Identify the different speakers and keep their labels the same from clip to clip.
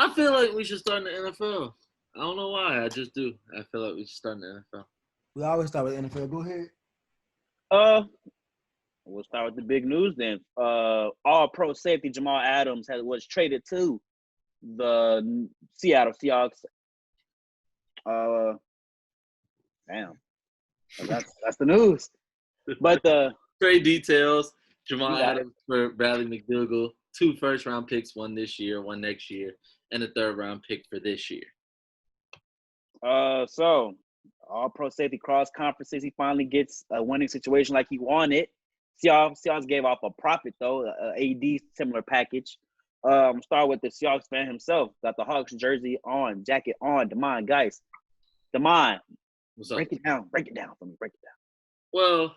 Speaker 1: I feel like we should start in the NFL. I don't know why. I just do. I feel like we should start in the NFL.
Speaker 2: We always start with NFL. Go ahead.
Speaker 3: We'll start with the big news then. All-Pro safety Jamal Adams was traded to the Seattle Seahawks. Damn, that's the news. But the
Speaker 1: trade details: Jamal Adams for Bradley McDougall, 2 first-round picks, one this year, one next year, and a third-round pick for this year.
Speaker 3: So All-Pro safety cross conferences. He finally gets a winning situation like he wanted. Seahawks gave off a profit though, a AD similar package. Start with the Seahawks fan himself. Got the Hawks jersey on, jacket on. Damon, guys. Damon,
Speaker 1: what's up?
Speaker 3: Break it down for me. Break it down.
Speaker 1: Well,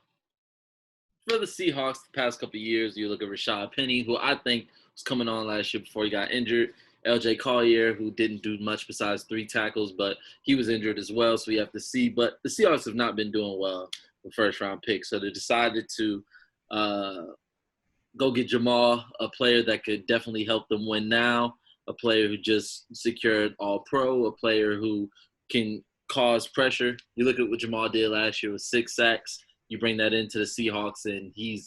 Speaker 1: for the Seahawks, the past couple of years, you look at Rashad Penny, who I think was coming on last year before he got injured. LJ Collier, who didn't do much besides 3 tackles, but he was injured as well, so we have to see. But the Seahawks have not been doing well with first-round picks, so they decided to go get Jamal, a player that could definitely help them win now, a player who just secured All-Pro, a player who can cause pressure. You look at what Jamal did last year with 6 sacks. You bring that into the Seahawks, and he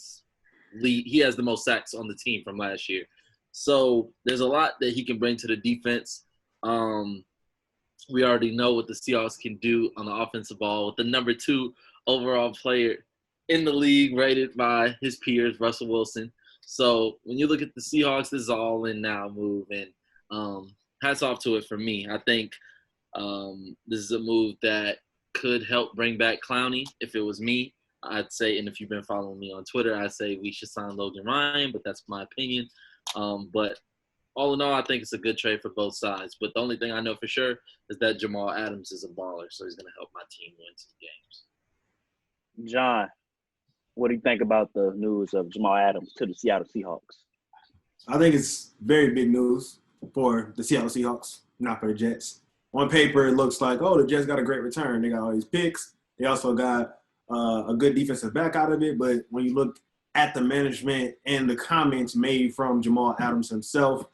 Speaker 1: has the most sacks on the team from last year. So there's a lot that he can bring to the defense. We already know what the Seahawks can do on the offensive ball with the number 2 overall player in the league, rated by his peers, Russell Wilson. So when you look at the Seahawks, this is an all-in-now move, and hats off to it for me. I think this is a move that could help bring back Clowney. If it was me, I'd say, and if you've been following me on Twitter, I'd say we should sign Logan Ryan, but that's my opinion. But all in all, I think it's a good trade for both sides. But the only thing I know for sure is that Jamal Adams is a baller, so he's going to help my team win some games.
Speaker 3: John, what do you think about the news of Jamal Adams to the Seattle Seahawks?
Speaker 2: I think it's very big news for the Seattle Seahawks, not for the Jets. On paper, it looks like, the Jets got a great return. They got all these picks. They also got a good defensive back out of it. But when you look at the management and the comments made from Jamal Adams himself,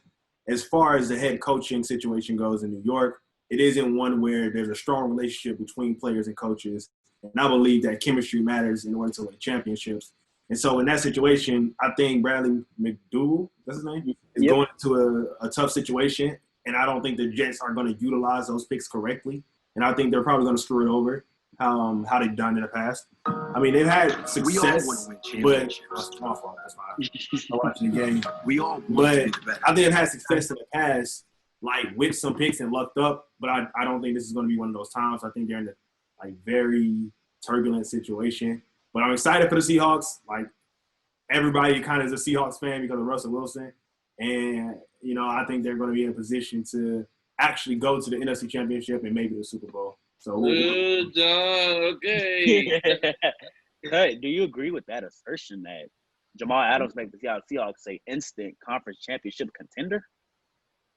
Speaker 2: as far as the head coaching situation goes in New York, it isn't one where there's a strong relationship between players and coaches. And I believe that chemistry matters in order to win championships. And so in that situation, I think Bradley McDougall, that's his name, is going into a tough situation. And I don't think the Jets are going to utilize those picks correctly. And I think they're probably going to screw it over how they've done in the past. I mean, they've had success, but that's my fault. That's why I'm watching the game. But I think they've had success in the past, like with some picks and lucked up. But I don't think this is going to be one of those times. I think they're in a very turbulent situation. But I'm excited for the Seahawks. Like, everybody kind of is a Seahawks fan because of Russell Wilson. And, I think they're going to be in a position to actually go to the NFC Championship and maybe the Super Bowl. So
Speaker 1: good job. Okay.
Speaker 3: Hey, do you agree with that assertion that Jamal Adams makes the Seahawks a instant conference championship contender?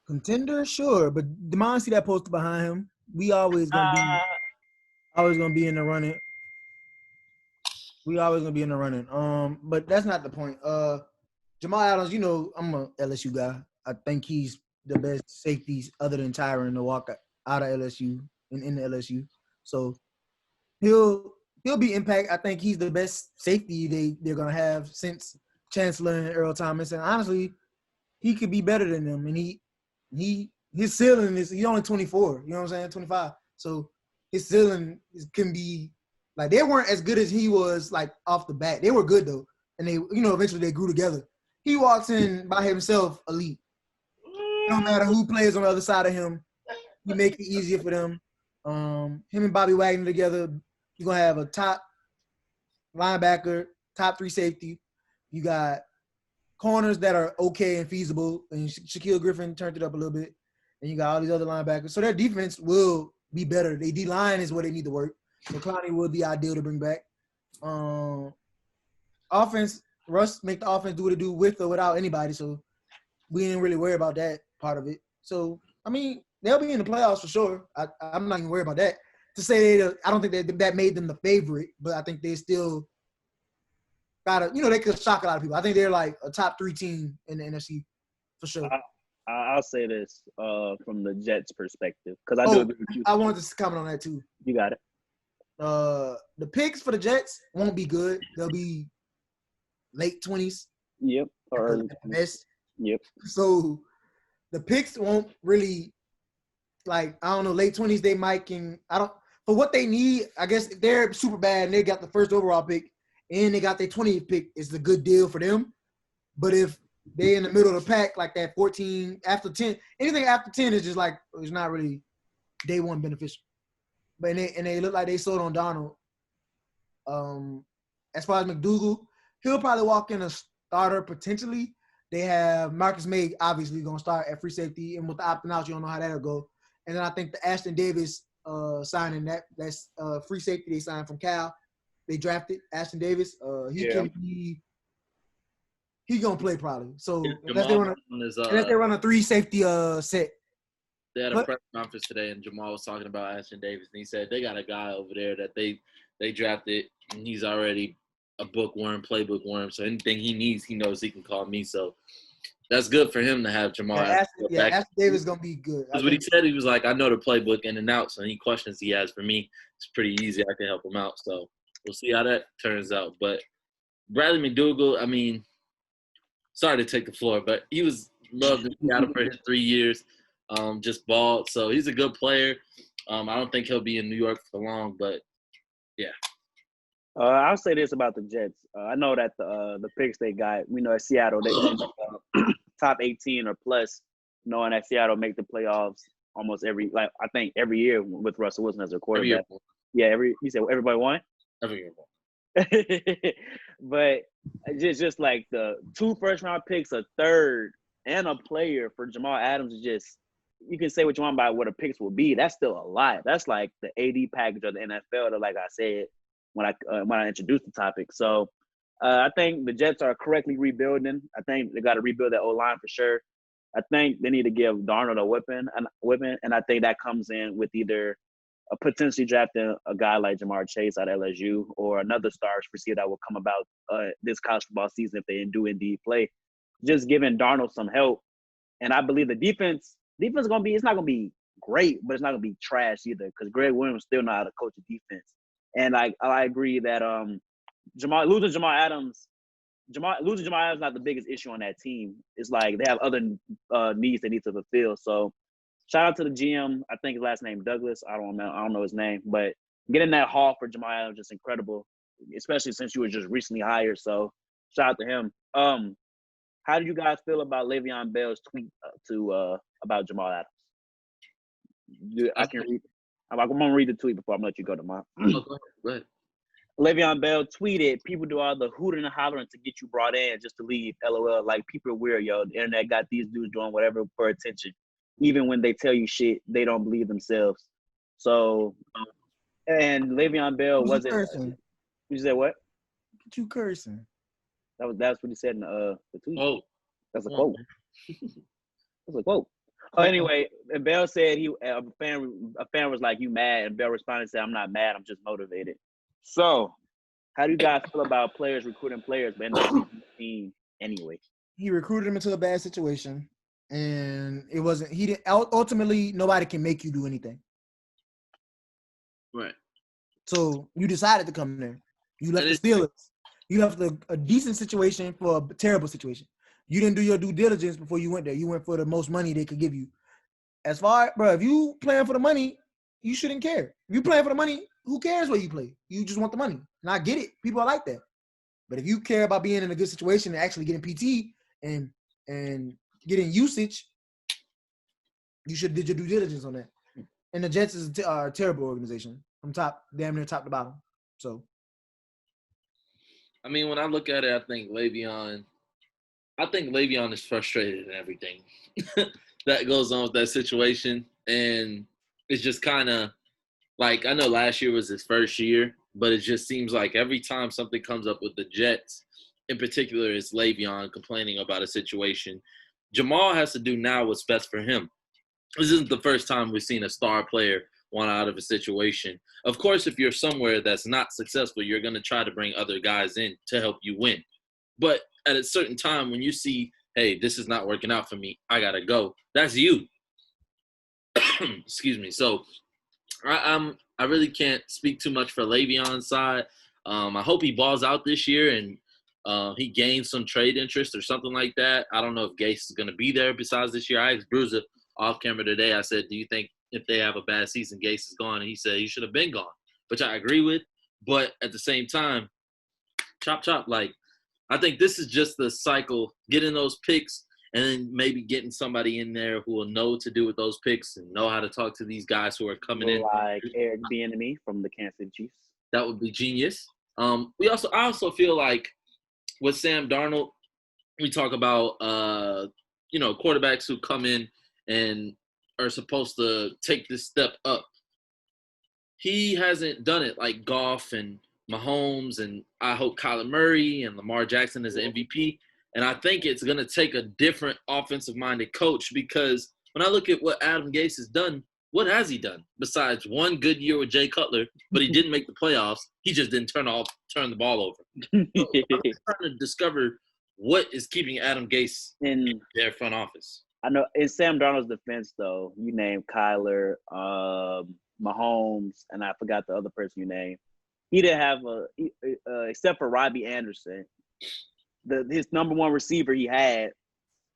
Speaker 2: Contender, sure. But Demond, see that poster behind him? We always going to be in the running. We always going to be in the running. But that's not the point. Jamal Adams, I'm a LSU guy. I think he's the best safeties other than Tyron to walk out of LSU and in the LSU. So he'll be impact. I think he's the best safety they're gonna have since Chancellor and Earl Thomas. And honestly, he could be better than them. And his ceiling is he's only 24. You know what I'm saying? 25. So his ceiling can be like they weren't as good as he was like off the bat. They were good though, and they eventually they grew together. He walks in by himself, elite. No matter who plays on the other side of him, he make it easier for them. Him and Bobby Wagner together, you're going to have a top linebacker, top 3 safety. You got corners that are okay and feasible, and Shaquille Griffin turned it up a little bit, and you got all these other linebackers. So their defense will be better. Their D-line is where they need to work. So Clowney would be ideal to bring back. Offense, Russ make the offense do what it do with or without anybody, so we didn't really worry about that part of it. So, I mean, they'll be in the playoffs for sure. I'm not even worried about that. To say I don't think that made them the favorite, but I think they still got they could shock a lot of people. I think they're like a top 3 team in the NFC for sure.
Speaker 3: I'll say this from the Jets' perspective because I do agree with you.
Speaker 2: I wanted to comment on that too.
Speaker 3: You got it.
Speaker 2: The picks for the Jets won't be good. They'll be late 20s.
Speaker 3: Yep. Or early
Speaker 2: at best.
Speaker 3: Yep.
Speaker 2: So the picks won't really, like, I don't know, late 20s they might for what they need, I guess if they're super bad and they got the first overall pick and they got their 20th pick, it's a good deal for them. But if they in the middle of the pack, like that 14 after 10, anything after 10 is just like, it's not really day one beneficial. But they look like they sold on Donald. As far as McDougal, he'll probably walk in a starter potentially. They have Marcus May obviously going to start at free safety, and with the opting out, you don't know how that'll go. And then I think the Ashton Davis signing that's free safety they signed from Cal. They drafted Ashton Davis. He's gonna play probably. So unless they run a three safety set.
Speaker 1: They had a press conference today, and Jamal was talking about Ashton Davis, and he said they got a guy over there that they drafted, and he's already a bookworm, playbook worm. So anything he needs, he knows he can call me. So that's good for him to have Jamal.
Speaker 2: Ashton Davis is gonna be good.
Speaker 1: That's what he said. He was like, I know the playbook in and out, so any questions he has for me, it's pretty easy. I can help him out. So we'll see how that turns out. But Bradley McDougal, I mean, sorry to take the floor, but he was loved in Seattle for his 3 years. Just balled. So he's a good player. I don't think he'll be in New York for long, but yeah.
Speaker 3: I'll say this about the Jets. I know that the picks they got, we know at Seattle, they end up top 18 or plus, knowing that Seattle make the playoffs almost every year with Russell Wilson as their quarterback. You said everybody won?
Speaker 1: Every year won.
Speaker 3: But just like the 2 first-round picks, a third, and a player for Jamal Adams is just, you can say what you want about what the picks will be. That's still a lot. That's like the AD package of the NFL, like I said when I introduced the topic. So I think the Jets are correctly rebuilding. I think they got to rebuild that O-line for sure. I think they need to give Darnold a weapon, and I think that comes in with either potentially drafting a guy like Jamar Chase out of LSU or another star receiver that will come about this college football season if they do indeed play. Just giving Darnold some help. And I believe the defense is going to be – it's not going to be great, but it's not going to be trash either because Greg Williams still know how to coach a defense. And I agree that losing Jamal Adams is not the biggest issue on that team. It's like they have other needs they need to fulfill. So shout out to the GM. I think his last name Douglas. I don't know his name, but getting that haul for Jamal Adams is incredible, especially since you were just recently hired. So shout out to him. How do you guys feel about Le'Veon Bell's tweet about Jamal Adams? I can read. I'm gonna read the tweet before I'm gonna let you go to mine.
Speaker 1: Go ahead.
Speaker 3: Le'Veon Bell tweeted, "People do all the hooting and hollering to get you brought in just to leave. LOL. Like people are weird, yo. The internet got these dudes doing whatever for attention. Even when they tell you shit, they don't believe themselves." So, and Le'Veon Bell wasn't.
Speaker 2: Cursing?
Speaker 3: You said what?
Speaker 2: What you cursing?
Speaker 3: That's what he said in the tweet.
Speaker 1: Oh,
Speaker 3: that's a quote. That's a quote. Anyway, and Bell said a fan was like, "You mad?" And Bell responded and said, "I'm not mad. I'm just motivated." So, how do you guys feel about players recruiting players, but ended up leaving the team anyway?
Speaker 2: He recruited him into a bad situation, and it wasn't. He didn't. Ultimately, nobody can make you do anything.
Speaker 1: Right.
Speaker 2: So you decided to come there. You left the Steelers. You left a decent situation for a terrible situation. You didn't do your due diligence before you went there. You went for the most money they could give you. If you playing for the money, you shouldn't care. If you playing for the money, who cares where you play? You just want the money. And I get it. People are like that. But if you care about being in a good situation and actually getting PT and getting usage, you should have did your due diligence on that. And the Jets is a terrible organization from damn near top to bottom. So,
Speaker 1: I mean, when I look at it, I think Le'Veon is frustrated in everything that goes on with that situation. And it's just kind of like, I know last year was his first year, but it just seems like every time something comes up with the Jets, in particular, it's Le'Veon complaining about a situation. Jamal has to do now what's best for him. This isn't the first time we've seen a star player want out of a situation. Of course, if you're somewhere that's not successful, you're going to try to bring other guys in to help you win. But at a certain time, when you see hey, this is not working out for me. I gotta go. That's you. Excuse me. So I really can't speak too much for Le'Veon's side. I hope he balls out this year and he gains some trade interest or something like that. I don't know if Gase is going to be there besides this year. I asked Bruiser off camera today. I said, do you think if they have a bad season, Gase is gone? And he said he should have been gone, which I agree with. But at the same time, chop, chop. Like, I think this is just the cycle, getting those picks and then maybe getting somebody in there who will know what to do with those picks and know how to talk to these guys who are coming in.
Speaker 3: Like Eric Bieniemy from the Kansas City Chiefs.
Speaker 1: That would be genius. I also feel like with Sam Darnold, we talk about quarterbacks who come in and are supposed to take this step up. He hasn't done it like Goff and Mahomes, and I hope Kyler Murray and Lamar Jackson is an MVP. And I think it's going to take a different offensive-minded coach because when I look at what Adam Gase has done, what has he done besides one good year with Jay Cutler, but he didn't make the playoffs. He just didn't turn the ball over. So I'm just trying to discover what is keeping Adam Gase in their front office.
Speaker 3: I know in Sam Darnold's defense, though, you named Kyler, Mahomes, and I forgot the other person you named. He didn't have except for Robbie Anderson, his number one receiver he had.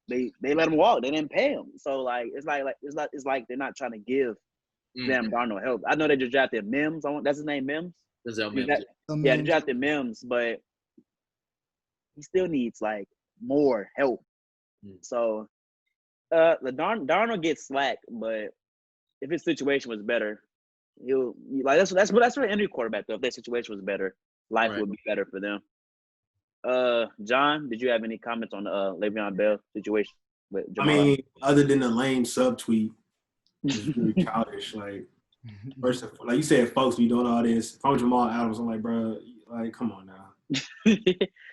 Speaker 3: They let him walk. They didn't pay him. So like it's like they're not trying to give Sam Darnold help. I know they just drafted Mims. That's his name, Mims.
Speaker 1: Mims.
Speaker 3: They drafted Mims, but he still needs like more help. So Darnold gets slack, but if his situation was better, he'll like that's for any quarterback though. If their situation was better, life would be better for them. John, did you have any comments on the Le'Veon Bell situation with Jamal?
Speaker 4: I mean, other than the lame subtweet, it's really childish. Like, first, like you said, folks be doing all this. If I'm Jamal Adams, I'm like, bro, like, come on now.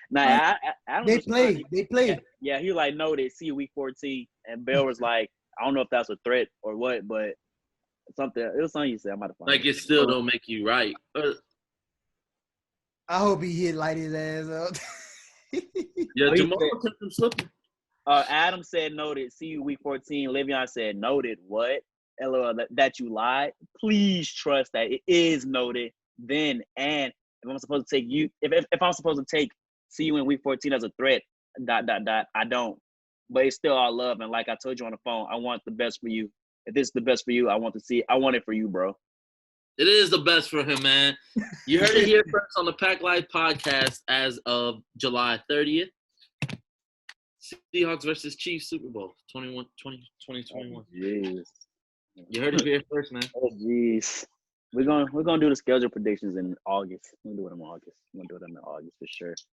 Speaker 3: Nah, I
Speaker 2: They played.
Speaker 3: Yeah, he like, no, they see you week 14, and Bell was like, I don't know if that's a threat or what, but something. It was something you said. I might have found
Speaker 1: like it still don't make you right.
Speaker 2: I hope he hit light his ass up.
Speaker 1: Yeah, Jamal kept him slipping.
Speaker 3: Adam said noted. See you week 14. Le'Veon said noted. What? LOL, that you lied. Please trust that it is noted. Then and if I'm supposed to take you, if I'm supposed to take see you in week 14 as a threat. ... I don't. But it's still all love. And like I told you on the phone, I want the best for you. If this is the best for you, I want it for you, bro.
Speaker 1: It is the best for him, man. You heard it here first on the PACT Live podcast as of July 30th. Seahawks versus Chiefs Super Bowl 2021.
Speaker 3: Oh, jeez.
Speaker 1: You heard it here first, man.
Speaker 3: Oh, jeez. We're gonna do the schedule predictions in August. We'll do it in August. We're gonna do it in August for sure.